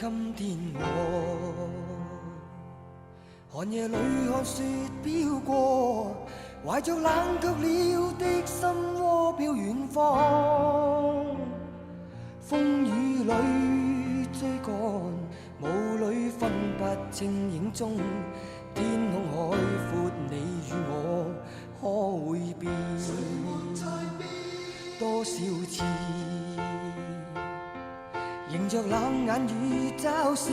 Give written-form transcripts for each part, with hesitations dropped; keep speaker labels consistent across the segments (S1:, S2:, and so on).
S1: 今天我寒夜裏看雪飄過，懷着冷卻了的心窩飄遠方。風雨裏追趕，霧裏分不清影蹤。天空海闊，你與我可會變？多少次迎着冷眼與嘲笑，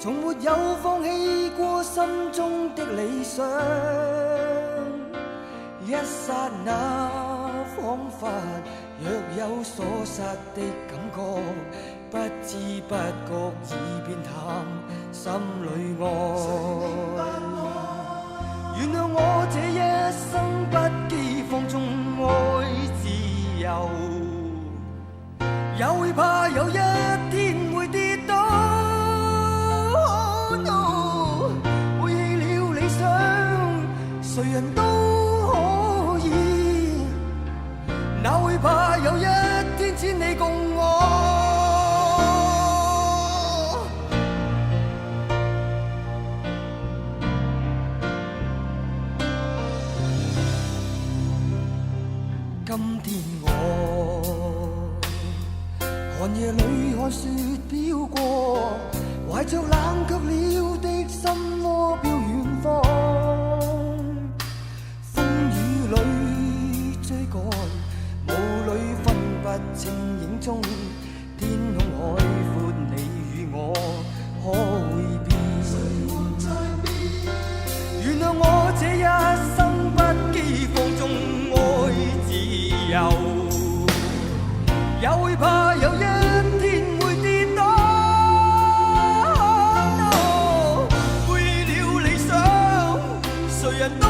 S1: 從沒有放棄過心中的理想。一剎那彷彿若有所失的感覺，不知不覺已變淡心裏愛。原諒我這一生不羈放縱愛自由，也會怕有一天會跌倒。Oh no， 背棄了理想，誰人都可以，哪會怕有一天只你共我。今天我寒夜裏看雪飄過，懷着冷卻了的心窩飄遠方。風雨裏追趕，霧裏分不清影蹤。天空海闊，你與我可會變？原諒我這一生不羈放縱愛自由，也會怕有一天會跌倒。Oh no， 背棄了理想，誰人都